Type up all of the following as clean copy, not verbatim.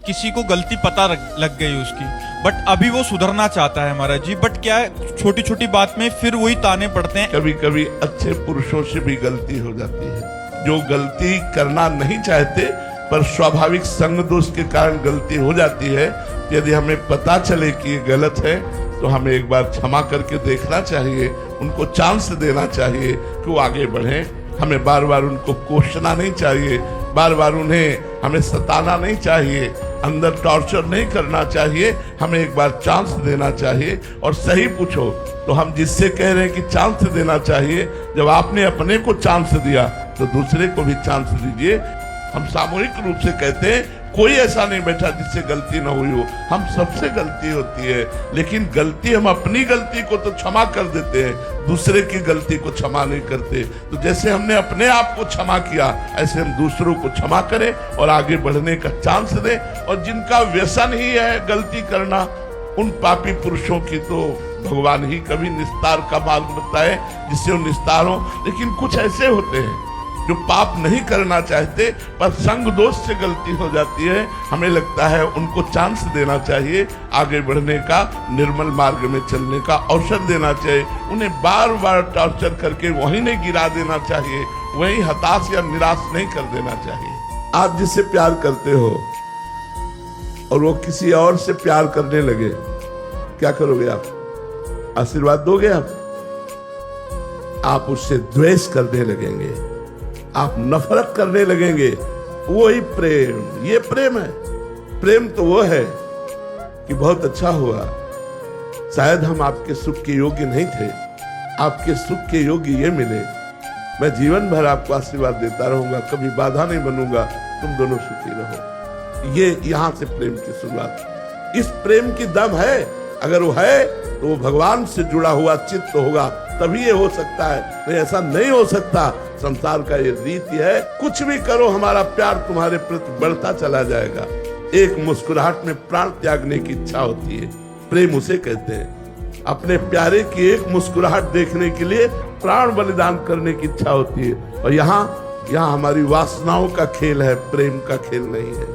किसी को गलती पता लग गई उसकी, बट अभी वो सुधरना चाहता है महाराज जी, बट क्या है छोटी छोटी बात में फिर वही ताने पड़ते हैं। कभी कभी अच्छे पुरुषों से भी गलती हो जाती है, जो गलती करना नहीं चाहते पर स्वाभाविक संग दोष के कारण गलती हो जाती है। यदि हमें पता चले कि ये गलत है तो हमें एक बार क्षमा करके देखना चाहिए, उनको चांस देना चाहिए कि वो आगे बढ़े। हमें बार बार उनको कोसना नहीं चाहिए, बार बार उन्हें हमें सताना नहीं चाहिए, अंदर टॉर्चर नहीं करना चाहिए। हमें एक बार चांस देना चाहिए। और सही पूछो तो हम जिससे कह रहे हैं कि चांस देना चाहिए, जब आपने अपने को चांस दिया तो दूसरे को भी चांस दीजिए। हम सामूहिक रूप से कहते हैं कोई ऐसा नहीं बैठा जिससे गलती ना हुई हो, हम सबसे गलती होती है, लेकिन गलती हम अपनी गलती को तो क्षमा कर देते हैं, दूसरे की गलती को क्षमा नहीं करते। तो जैसे हमने अपने आप को क्षमा किया, ऐसे हम दूसरों को क्षमा करें और आगे बढ़ने का चांस दें। और जिनका व्यसन ही है गलती करना, उन पापी पुरुषों की तो भगवान ही कभी निस्तार का मार्ग बताए जिससे वो निस्तार हो। लेकिन कुछ ऐसे होते हैं जो पाप नहीं करना चाहते पर संग दोष से गलती हो जाती है, हमें लगता है उनको चांस देना चाहिए, आगे बढ़ने का, निर्मल मार्ग में चलने का अवसर देना चाहिए। उन्हें बार बार टॉर्चर करके वहीं नहीं गिरा देना चाहिए, वहीं हताश या निराश नहीं कर देना चाहिए। आप जिससे प्यार करते हो और वो किसी और से प्यार करने लगे, क्या करोगे आप? आशीर्वाद दोगे आप उससे द्वेष करने लगेंगे, आप नफरत करने लगेंगे। वही प्रेम, ये प्रेम है। प्रेम तो वो है कि बहुत अच्छा हुआ, शायद हम आपके सुख के योग्य नहीं थे, आपके सुख के योग्य ये मिले, मैं जीवन भर आपको आशीर्वाद देता रहूंगा, कभी बाधा नहीं बनूंगा, तुम दोनों सुखी रहो। ये यहां से प्रेम की शुरुआत। इस प्रेम की दम है, अगर वो है तो वो भगवान से जुड़ा हुआ चित्त होगा, तभी ये हो सकता है, नहीं ऐसा नहीं हो सकता। संसार का ये रीति है, कुछ भी करो हमारा प्यार तुम्हारे प्रति बढ़ता चला जाएगा। एक मुस्कुराहट में प्राण त्यागने की इच्छा होती है, प्रेम उसे कहते हैं। अपने प्यारे की एक मुस्कुराहट देखने के लिए प्राण बलिदान करने की इच्छा होती है। और यहाँ हमारी वासनाओं का खेल है, प्रेम का खेल नहीं है।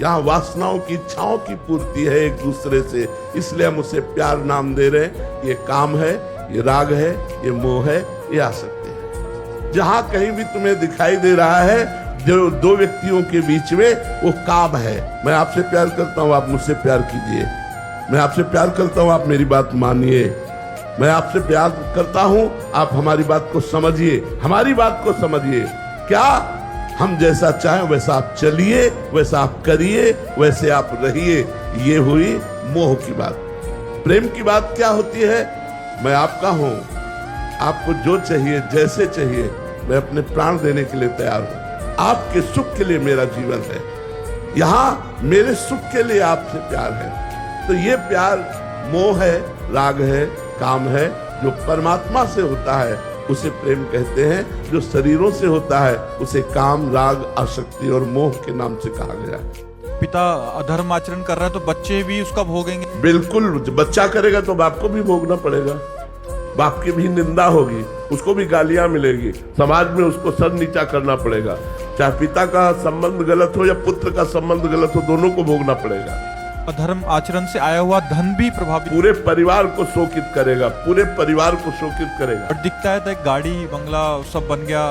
यहाँ वासनाओं की इच्छाओं की पूर्ति है एक दूसरे से, इसलिए हम उसे प्यार नाम दे रहे हैं। ये काम है, ये राग है, ये मोह है, ये आसक्ति है। जहां कहीं भी तुम्हें दिखाई दे रहा है जो दो व्यक्तियों के बीच में, वो काम है। मैं आपसे प्यार करता हूं, आप मुझसे प्यार कीजिए। मैं आपसे प्यार करता हूं, आप मेरी बात मानिए। मैं आपसे प्यार करता हूं, आप हमारी बात को समझिए, हमारी बात को समझिए। क्या हम जैसा चाहें वैसा आप चलिए, वैसा आप करिए, वैसे आप रहिए। ये हुई मोह की बात। प्रेम की बात क्या होती है? मैं आपका हूं, आपको जो चाहिए, जैसे चाहिए, मैं अपने प्राण देने के लिए तैयार हूं। आपके सुख के लिए मेरा जीवन है, यहाँ मेरे सुख के लिए आपसे प्यार है। तो ये प्यार मोह है, राग है, काम है। जो परमात्मा से होता है उसे प्रेम कहते हैं, जो शरीरों से होता है उसे काम, राग, आसक्ति और मोह के नाम से कहा गया है। पिता अधर्म आचरण कर रहा है तो बच्चे भी उसका भोगेंगे? बिल्कुल, बच्चा करेगा तो बाप को भी भोगना पड़ेगा, बाप की भी निंदा होगी, उसको भी गालियां मिलेगी, समाज में उसको सर नीचा करना पड़ेगा। चाहे पिता का संबंध गलत हो या पुत्र का संबंध गलत हो, दोनों को भोगना पड़ेगा। अधर्म आचरण से आया हुआ धन भी प्रभावित, पूरे परिवार को शोकित करेगा, पूरे परिवार को शोकित करेगा। और दिखता है तो एक गाड़ी बंगला सब बन गया।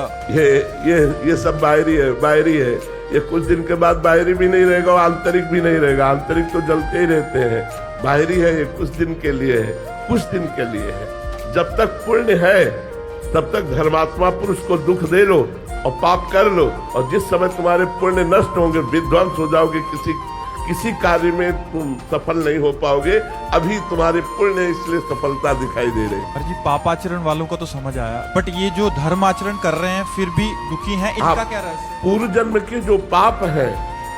ये सब बाहरी है, बाहरी है। ये कुछ दिन के बाद बाहरी भी नहीं रहेगा और आंतरिक भी नहीं रहेगा। आंतरिक तो जलते ही रहते हैं, बाहरी है ये कुछ दिन के लिए है, कुछ दिन के लिए है। जब तक पुण्य है तब तक धर्मात्मा पुरुष को दुख दे लो और पाप कर लो, और जिस समय तुम्हारे पुण्य नष्ट होंगे, विध्वंस हो जाओगे, किसी कार्य में तुम सफल नहीं हो पाओगे। अभी तुम्हारे पुण्य इसलिए सफलता दिखाई दे रही है। जी पापाचरण वालों को तो समझ आया, बट ये जो धर्म आचरण कर रहे हैं फिर भी दुखी हैं, इनका क्या रहस्य? पूर्व जन्म के जो पाप है,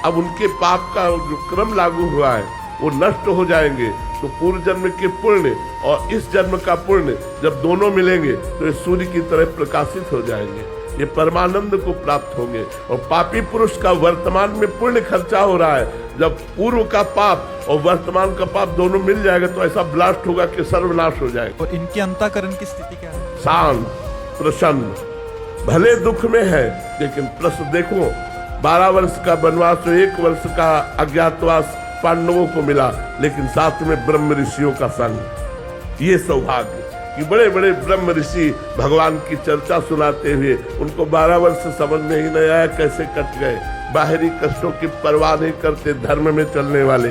अब उनके पाप का जो क्रम लागू हुआ है वो नष्ट हो जाएंगे। तो पूर्व जन्म के पुण्य और इस जन्म का पुण्य जब दोनों मिलेंगे तो ये सूर्य की तरह प्रकाशित हो जाएंगे, ये परमानंद को प्राप्त होंगे। और पापी पुरुष का वर्तमान में पुण्य खर्चा हो रहा है, जब पूर्व का पाप और वर्तमान का पाप दोनों मिल जाएगा तो ऐसा ब्लास्ट होगा कि सर्वनाश हो जाएगा। और इनके अंतःकरण की स्थिति क्या है? शांत, प्रसन्न, भले दुख में है लेकिन प्रश्न देखो, 12 वर्ष का वनवास और 1 वर्ष का अज्ञातवास पांडवों को मिला, लेकिन साथ में ब्रह्म ऋषियों का संग। ये सौभाग्य कि बड़े बड़े ब्रह्म ऋषि भगवान की चर्चा सुनाते हुए उनको 12 वर्ष समझ में ही नहीं आया कैसे कट गए। बाहरी कष्टों की परवाह नहीं करते धर्म में चलने वाले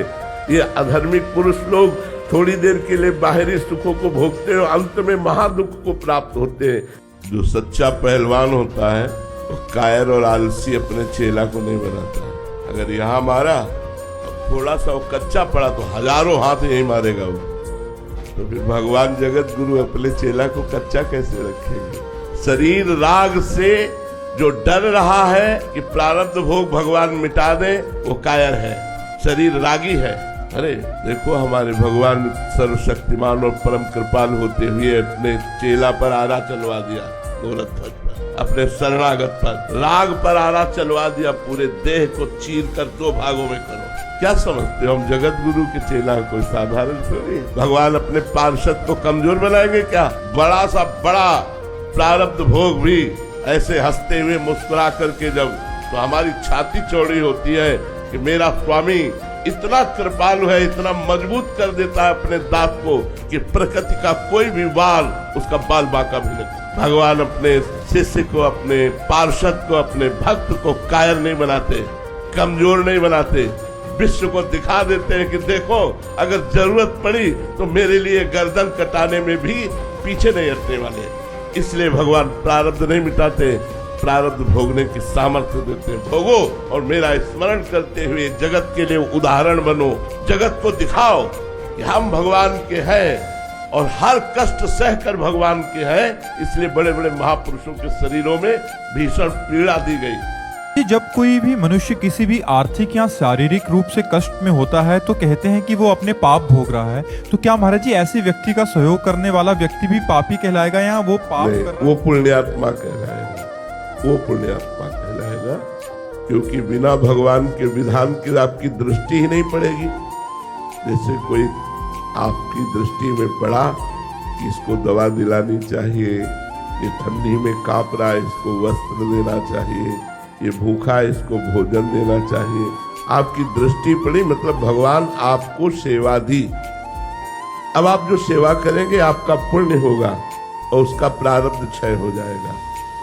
ये अधर्मिक पुरुष लोग थोड़ी देर के लिए बाहरी सुखों को भोगते हैं और अंत में महादुख को प्राप्त होते हैं। जो सच्चा पहलवान होता है वो कायर और आलसी अपने चेला को नहीं बनाता। अगर यहाँ मारा थोड़ा सा वो कच्चा पड़ा तो हजारों हाथ यही मारेगा वो। तो फिर भगवान जगत गुरु अपने चेला को कच्चा कैसे रखेंगे। शरीर राग से जो डर रहा है कि प्रारब्ध भोग भगवान मिटा दे वो कायर है, शरीर रागी है। अरे देखो हमारे भगवान सर्वशक्तिमान और परम कृपाल होते हुए अपने चेला पर आरा चलवा दिया, गोरख ध्वज पर, अपने शरणागत पर राग पर आरा चलवा दिया, पूरे देह को चीर कर 2 भागों में करो। क्या समझते हो हम जगत गुरु के चेला कोई साधारण थोड़ी। भगवान अपने पार्षद को कमजोर बनाएंगे क्या। बड़ा सा बड़ा प्रारब्ध भोग भी ऐसे हंसते हुए मुस्कुरा करके जब तो हमारी छाती चौड़ी होती है कि मेरा स्वामी इतना कृपालु है, इतना मजबूत कर देता है अपने दांत को कि प्रकृति का कोई भी बाल उसका बाल बांका भी नहीं। भगवान अपने शिष्य को, अपने पार्षद को, अपने भक्त को कायर नहीं बनाते, कमजोर नहीं बनाते, विश्व को दिखा देते हैं कि देखो अगर जरूरत पड़ी तो मेरे लिए गर्दन कटाने में भी पीछे नहीं हटने वाले। इसलिए भगवान प्रारब्ध नहीं मिटाते, प्रारब्ध भोगने की सामर्थ्य देते हैं। भोगो और मेरा स्मरण करते हुए जगत के लिए उदाहरण बनो, जगत को दिखाओ कि हम भगवान के हैं और हर कष्ट सहकर भगवान के हैं। इसलिए बड़े बड़े महापुरुषों के शरीरों में भीषण पीड़ा दी गई। जब कोई भी मनुष्य किसी भी आर्थिक या शारीरिक रूप से कष्ट में होता है तो कहते हैं कि वो अपने पाप भोग रहा है। तो क्या महाराज जी ऐसे व्यक्ति का सहयोग करने वाला व्यक्ति भी पापी कहलाएगा या वो पाप कर रहा है? वो पुण्यात्मा कहलाएगा, वो पुण्यात्मा कहलाएगा, क्योंकि बिना भगवान के विधान की आपकी दृष्टि ही नहीं पड़ेगी। जैसे कोई आपकी दृष्टि में पड़ा कि इसको दवा दिलानी चाहिए, ये ठंडी में कांप रहा है इसको वस्त्र देना चाहिए, ये भूखा है इसको भोजन देना चाहिए, आपकी दृष्टि पड़ी मतलब भगवान आपको सेवा दी। अब आप जो सेवा करेंगे आपका पुण्य होगा और उसका प्रारब्ध क्षय हो जाएगा,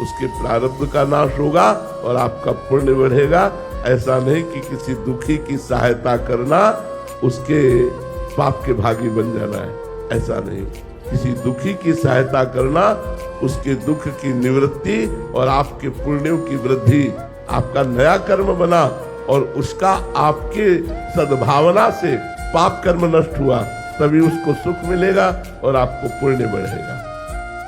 उसके प्रारब्ध का नाश होगा और आपका पुण्य बढ़ेगा। ऐसा नहीं कि किसी दुखी की सहायता करना उसके पाप के भागी बन जाना है, ऐसा नहीं। किसी दुखी की सहायता करना उसके दुख की निवृत्ति और आपके पुण्यों की वृद्धि, आपका नया कर्म बना और उसका आपके सद्भावना से पाप कर्म नष्ट हुआ, तभी उसको सुख मिलेगा और आपको पुण्य बढ़ेगा।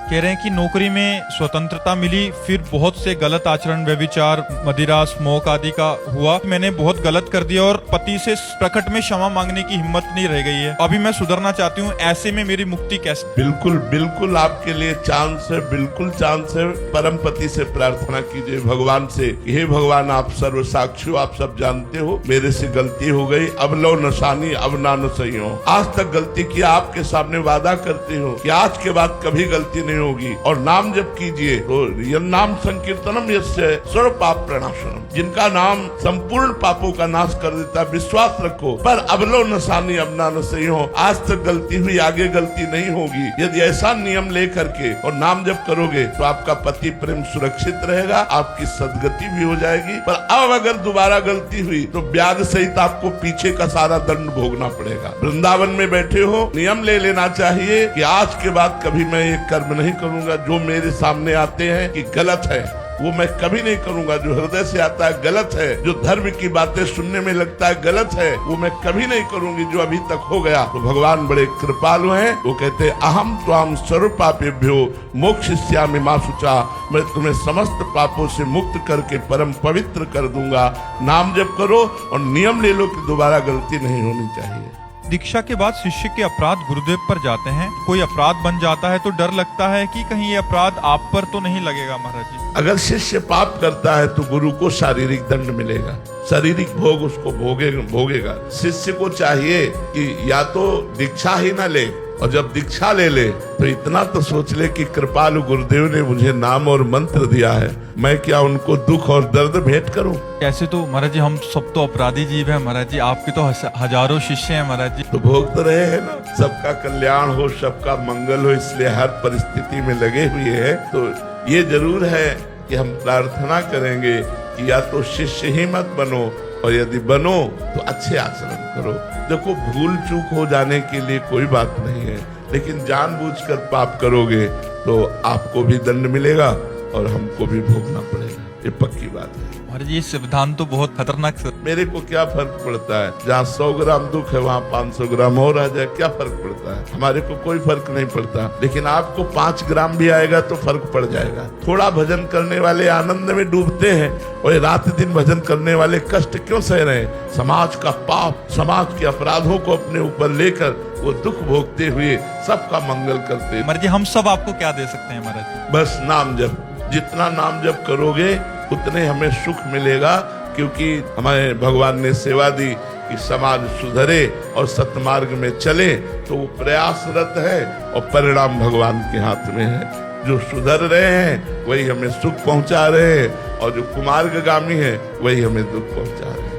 कह रहे हैं कि नौकरी में स्वतंत्रता मिली, फिर बहुत से गलत आचरण, व्यभिचार, मदिरा, स्मोक आदि का हुआ, मैंने बहुत गलत कर दिया और पति से प्रकट में क्षमा मांगने की हिम्मत नहीं रह गई है। अभी मैं सुधरना चाहती हूँ, ऐसे में मेरी मुक्ति कैसे? बिल्कुल बिल्कुल आपके लिए चांस है, बिल्कुल चांस है। परम पति से प्रार्थना कीजिए भगवान से, हे भगवान आप सर्व साक्षी हो, आप सब जानते हो मेरे से गलती हो गई, अब लो नशानी अब ना न सही हो। आज तक गलती किया, आपके सामने वादा करती हूँ कि आज के बाद कभी गलती नहीं होगी। और नाम जप कीजिए तो यह नाम संकीर्तनम यस्य सर्व पाप प्रणाशनम, जिनका नाम संपूर्ण पापों का नाश कर देता। विश्वास रखो, पर अबलो नसानी अब ना न सही हो। आज तक गलती हुई, आगे गलती नहीं होगी। यदि ऐसा नियम लेकर के और नाम जप करोगे तो आपका पति प्रेम सुरक्षित रहेगा, आपकी सदगति भी हो जाएगी। पर अब अगर दोबारा गलती हुई तो ब्याज सहित आपको पीछे का सारा दंड भोगना पड़ेगा। वृंदावन में बैठे हो, नियम ले लेना चाहिए कि आज के बाद कभी मैं ये कर्म नहीं करूंगा जो मेरे सामने आते हैं कि गलत है, वो मैं कभी नहीं करूंगा। जो हृदय से आता है गलत है, जो धर्म की बातें सुनने में लगता है गलत है, वो मैं कभी नहीं करूंगी जो अभी तक हो गया। तो भगवान बड़े कृपालु हैं, वो कहते हैं अहम त्वाम सर्व पापेभ्यो मोक्षयिष्यामि मा शुचा, मैं तुम्हें समस्त पापों से मुक्त करके परम पवित्र कर दूंगा। नाम जप करो और नियम ले लो कि दोबारा गलती नहीं होनी चाहिए। दीक्षा के बाद शिष्य के अपराध गुरुदेव पर जाते हैं, कोई अपराध बन जाता है तो डर लगता है कि कहीं ये अपराध आप पर तो नहीं लगेगा महाराज जी। अगर शिष्य पाप करता है तो गुरु को शारीरिक दंड मिलेगा, शारीरिक भोग उसको भोगेगा। शिष्य को चाहिए कि या तो दीक्षा ही ना ले, और जब दीक्षा ले ले तो इतना तो सोच ले कि कृपालु गुरुदेव ने मुझे नाम और मंत्र दिया है, मैं क्या उनको दुख और दर्द भेंट करूं? ऐसे तो महाराज जी हम सब तो अपराधी जीव है महाराज जी, आपके तो हजारों शिष्य हैं महाराज जी। तो भोग तो रहे हैं ना, सबका कल्याण हो, सबका मंगल हो, इसलिए हर परिस्थिति में लगे हुए हैं। तो ये जरूर है कि हम प्रार्थना करेंगे कि या तो शिष्य ही मत बनो, और यदि बनो तो अच्छे आचरण करो। देखो, भूल चूक हो जाने के लिए कोई बात नहीं है, लेकिन जानबूझकर पाप करोगे तो आपको भी दंड मिलेगा और हमको भी भोगना पड़ेगा, ये पक्की बात है। महाराज जी ये संविधान तो बहुत खतरनाक मेरे को क्या फर्क पड़ता है, जहाँ 100 ग्राम दुख है वहाँ 500 ग्राम और आ जाए, क्या फर्क पड़ता है? हमारे को कोई फर्क नहीं पड़ता, लेकिन आपको 5 ग्राम भी आएगा तो फर्क पड़ जाएगा। थोड़ा भजन करने वाले आनंद में डूबते हैं, और रात दिन भजन करने वाले कष्ट क्यों सह रहे हैं? समाज का पाप, समाज के अपराधों को अपने ऊपर लेकर वो दुख भोगते हुए सबका मंगल करते हैं। महाराज जी हम सब आपको क्या दे सकते हैं महाराज जी? बस नाम जप, जितना नाम जप करोगे उतने हमें सुख मिलेगा, क्योंकि हमारे भगवान ने सेवा दी कि समाज सुधरे और सतमार्ग में चले, तो वो प्रयासरत है और परिणाम भगवान के हाथ में है। जो सुधर रहे हैं वही हमें सुख पहुंचा रहे हैं, और जो कुमार्गगामी है वही हमें दुख पहुंचा रहे हैं।